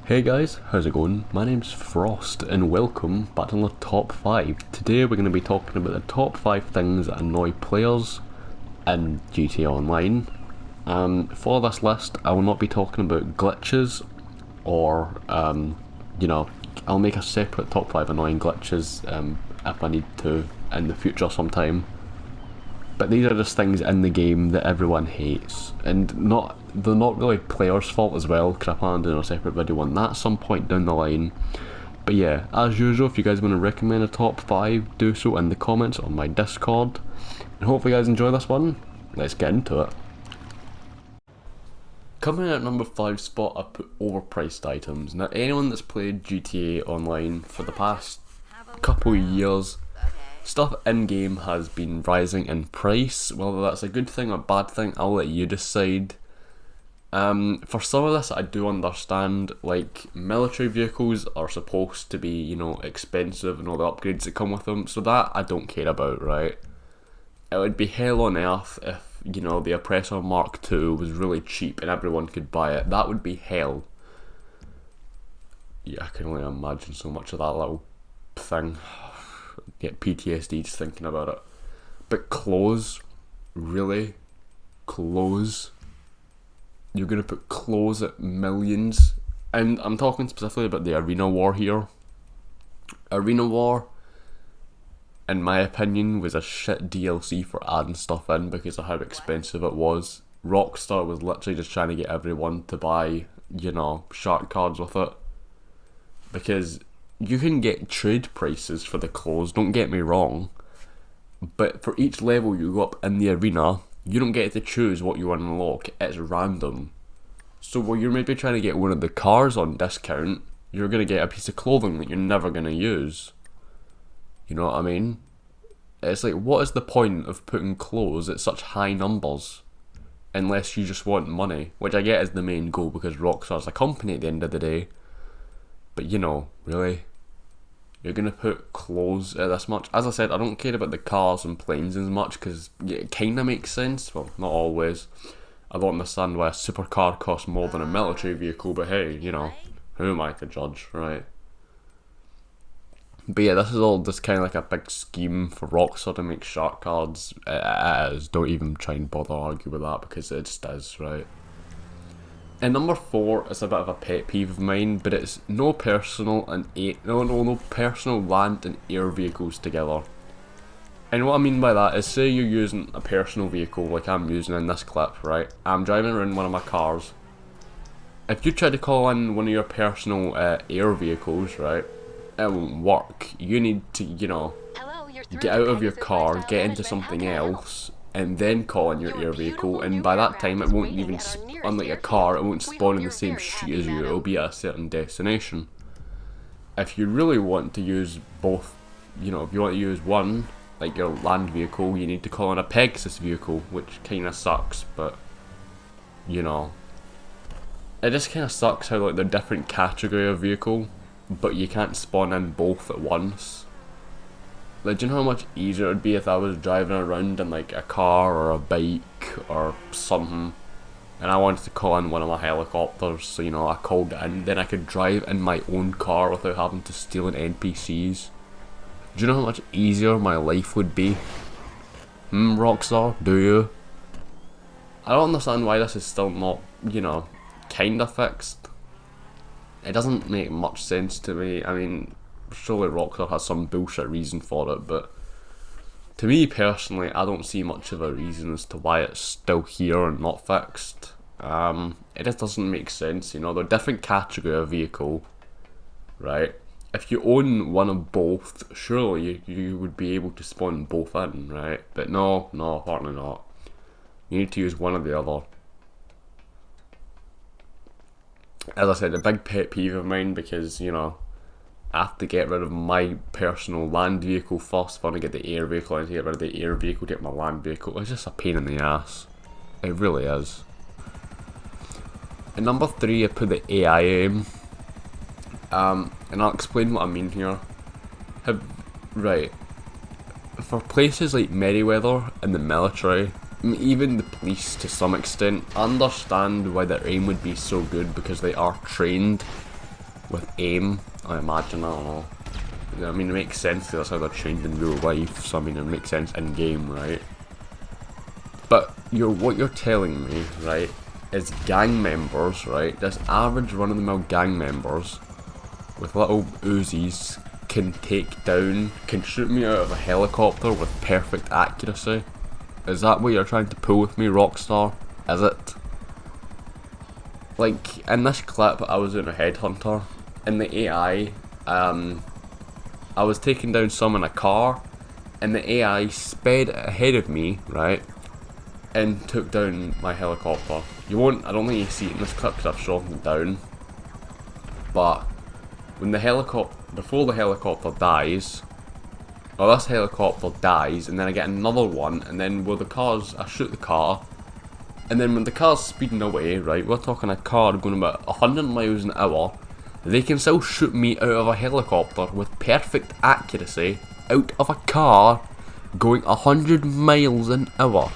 Hey guys, how's it going? My name's Frost and welcome back to another top 5. Today we're going to be talking about the top 5 things that annoy players in GTA Online. For this list I will not be talking about glitches or, I'll make a separate top 5 annoying glitches if I need to in the future sometime. But these are just things in the game that everyone hates, and they're not really players' fault as well, because I plan on doing a separate video on that some point down the line. But yeah, as usual, if you guys want to recommend a top 5, do so in the comments on my Discord. And hopefully you guys enjoy this one. Let's get into it. Coming in at number 5 spot, I put overpriced items. Now anyone that's played GTA Online for the past couple years, stuff in-game has been rising in price. Whether that's a good thing or a bad thing, I'll let you decide. For some of this I do understand, like military vehicles are supposed to be, expensive and all the upgrades that come with them, so that I don't care about, right? It would be hell on earth if, the Oppressor Mark II was really cheap and everyone could buy it. That would be hell. Yeah, I can only imagine so much of that little thing. Get PTSD just thinking about it. But clothes, really? Clothes? You're gonna put clothes at millions? And I'm talking specifically about the Arena War here. Arena War, in my opinion, was a shit DLC for adding stuff in because of how expensive it was. Rockstar was literally just trying to get everyone to buy, shark cards with it. Because you can get trade prices for the clothes, don't get me wrong, but for each level you go up in the arena, you don't get to choose what you unlock, it's random. So while you're maybe trying to get one of the cars on discount, you're going to get a piece of clothing that you're never going to use. You know what I mean? It's like, what is the point of putting clothes at such high numbers? Unless you just want money, which I get is the main goal because Rockstar's a company at the end of the day. But really? You're going to put clothes at this much? As I said, I don't care about the cars and planes as much because it kind of makes sense. Well, not always. I don't understand why a supercar costs more than a military vehicle, but hey, who am I to judge, right? But yeah, this is all just kind of like a big scheme for Rockstar to make shark cards. It is. Don't even try and bother argue with that because it just is, right? And number 4 is a bit of a pet peeve of mine, but it's no personal land and air vehicles together. And what I mean by that is, say you're using a personal vehicle like I'm using in this clip, right? I'm driving around one of my cars. If you try to call in one of your personal air vehicles, right, it won't work. You need to, get out of your car, get into something else, and then call in your air vehicle, and by that time it won't even, unlike a car, it won't spawn in the same street as you, it'll be at a certain destination. If you really want to use both, if you want to use one, like your land vehicle, you need to call in a Pegasus vehicle, which kinda sucks, but, it just kinda sucks how, like, they're different category of vehicle, but you can't spawn in both at once. Like, do you know how much easier it would be if I was driving around in like a car or a bike or something, and I wanted to call in one of my helicopters, so I called it in, then I could drive in my own car without having to steal an NPCs. Do you know how much easier my life would be? Rockstar, do you? I don't understand why this is still not, kinda fixed. It doesn't make much sense to me. I mean, surely Rockstar has some bullshit reason for it, but to me personally, I don't see much of a reason as to why it's still here and not fixed. It just doesn't make sense, they're different category of vehicle, right? If you own one of both, surely you would be able to spawn both in, right? But no, apparently not. You need to use one or the other. As I said, a big pet peeve of mine because, I have to get rid of my personal land vehicle first. If I want to get the air vehicle, I need to get rid of the air vehicle to get my land vehicle. It's just a pain in the ass. It really is. At number 3, I put the AI aim. And I'll explain what I mean here. Right. For places like Merryweather and the military, even the police to some extent, I understand why their aim would be so good because they are trained with aim, I imagine, I don't know. I mean, it makes sense because that's how they're trained in real life, so I mean, it makes sense in game, right? But what you're telling me, right, is gang members, right, this average run-of-the-mill gang members with little Uzis can shoot me out of a helicopter with perfect accuracy? Is that what you're trying to pull with me, Rockstar? Is it? Like, in this clip, I was doing a headhunter, and the AI, I was taking down some in a car, and the AI sped ahead of me, right, and took down my helicopter. I don't think you see it in this clip because I've shot it down, but when before the helicopter dies, or this helicopter dies, and then I get another one, and then I shoot the car, and then when the car's speeding away, right, we're talking a car going about 100 miles an hour, they can still shoot me out of a helicopter with perfect accuracy out of a car going 100 miles an hour.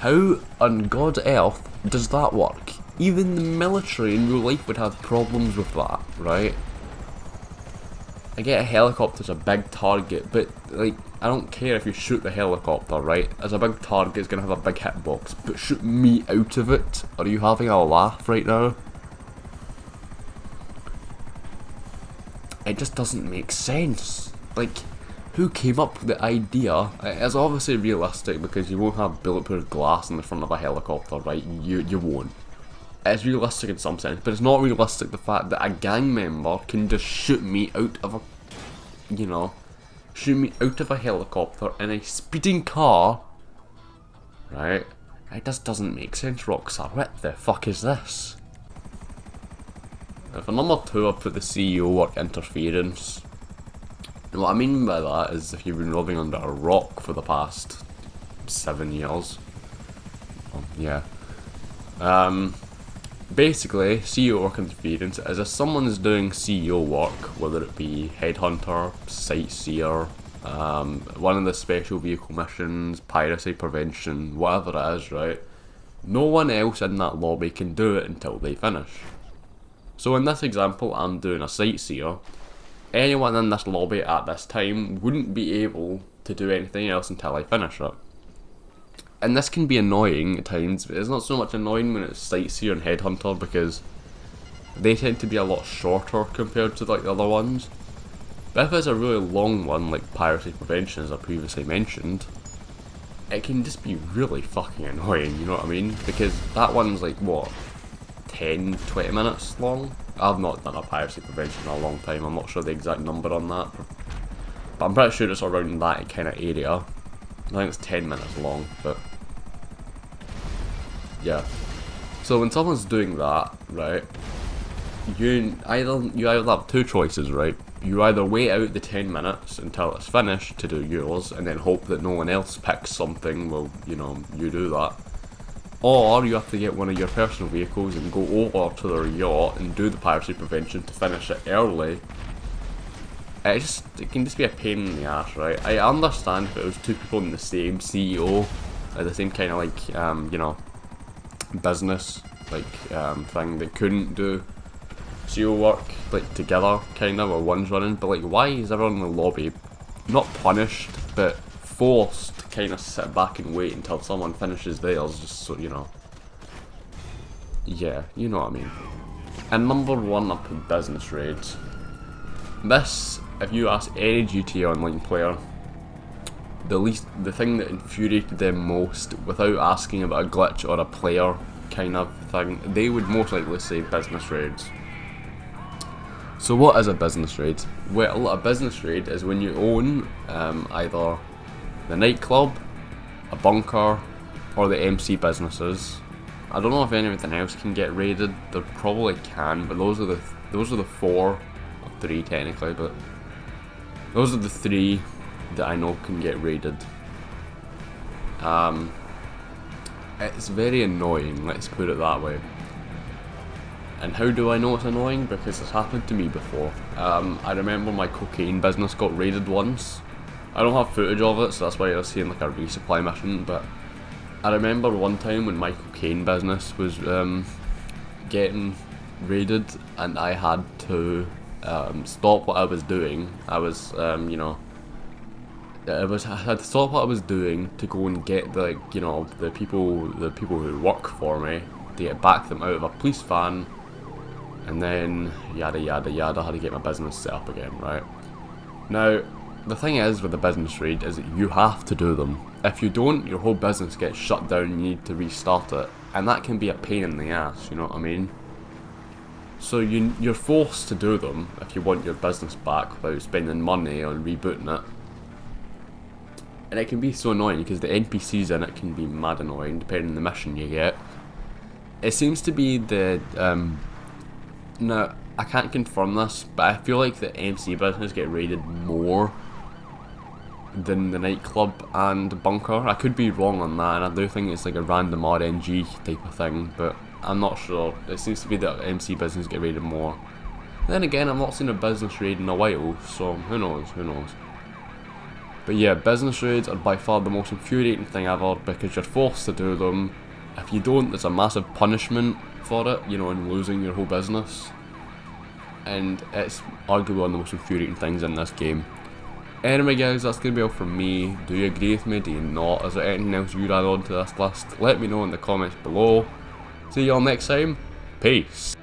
How on God's earth does that work? Even the military in real life would have problems with that, right? I get a helicopter's a big target, but like, I don't care if you shoot the helicopter, right? As a big target, it's gonna have a big hitbox, but shoot me out of it? Are you having a laugh right now? It just doesn't make sense. Like, who came up with the idea? It's obviously realistic because you won't have bulletproof glass in the front of a helicopter, right? You won't. It's realistic in some sense, but it's not realistic the fact that a gang member can just shoot me out of a helicopter in a speeding car, right? It just doesn't make sense, Rockstar. What the fuck is this? For number 2, I put the CEO work interference. And what I mean by that is if you've been living under a rock for the past 7 years. Yeah. Basically, CEO work interference is if someone is doing CEO work, whether it be headhunter, sightseer, one of the special vehicle missions, piracy prevention, whatever it is, right? No one else in that lobby can do it until they finish. So in this example, I'm doing a sightseer. Anyone in this lobby at this time wouldn't be able to do anything else until I finish it. And this can be annoying at times, but it's not so much annoying when it's sightseer and headhunter because they tend to be a lot shorter compared to like the other ones. But if it's a really long one, like piracy prevention as I previously mentioned, it can just be really fucking annoying, you know what I mean? Because that one's like, what, 10-20 minutes long? I've not done a piracy prevention in a long time, I'm not sure the exact number on that, but I'm pretty sure it's around that kind of area. I think it's 10 minutes long, but yeah. So when someone's doing that, right, you either have two choices, right? You either wait out the 10 minutes until it's finished to do yours, and then hope that no one else picks something while, you do that. Or you have to get one of your personal vehicles and go over to their yacht and do the piracy prevention to finish it early. It can just be a pain in the ass, right? I understand if it was two people in the same CEO, the same kind of like, business thing that couldn't do CEO work like together, kind of, or one's running. But like, why is everyone in the lobby not punished but forced to kind of sit back and wait until someone finishes theirs, just so yeah, you know what I mean. And number 1, I put business raids. This, if you ask any GTA Online player, the thing that infuriated them most, without asking about a glitch or a player kind of thing, they would most likely say business raids. So what is a business raid? Well, a business raid is when you own either the nightclub, a bunker, or the MC businesses. I don't know if anything else can get raided. There probably can, but those are the 4 or 3 technically, but those are the 3 that I know can get raided. It's very annoying, let's put it that way. And how do I know it's annoying? Because it's happened to me before. I remember my cocaine business got raided once. I don't have footage of it, so that's why I was seeing like a resupply mission, but I remember one time when my cocaine business was getting raided and I had to stop what I was doing. I was, you know, I had to stop what I was doing to go and get the, you know, the people who work for me to get back them out of a police van, and then yada yada yada. I had to get my business set up again, right? Now, the thing is with the business raid is that you have to do them. If you don't, your whole business gets shut down. You need to restart it, and that can be a pain in the ass. You know what I mean? So you're forced to do them if you want your business back without spending money on rebooting it. And it can be so annoying because the NPCs in it can be mad annoying depending on the mission you get. It seems to be the now I can't confirm this, but I feel like the MC business get raided more than the nightclub and bunker. I could be wrong on that, and I do think it's like a random RNG type of thing, but I'm not sure. It seems to be that MC business get raided more. Then again, I've not seen a business raid in a while, so who knows, who knows. But yeah, business raids are by far the most infuriating thing ever because you're forced to do them. If you don't, there's a massive punishment for it, you know, in losing your whole business. And it's arguably one of the most infuriating things in this game. Anyway guys, that's going to be all from me. Do you agree with me? Do you not? Is there anything else you'd add on to this list? Let me know in the comments below. See y'all next time. Peace.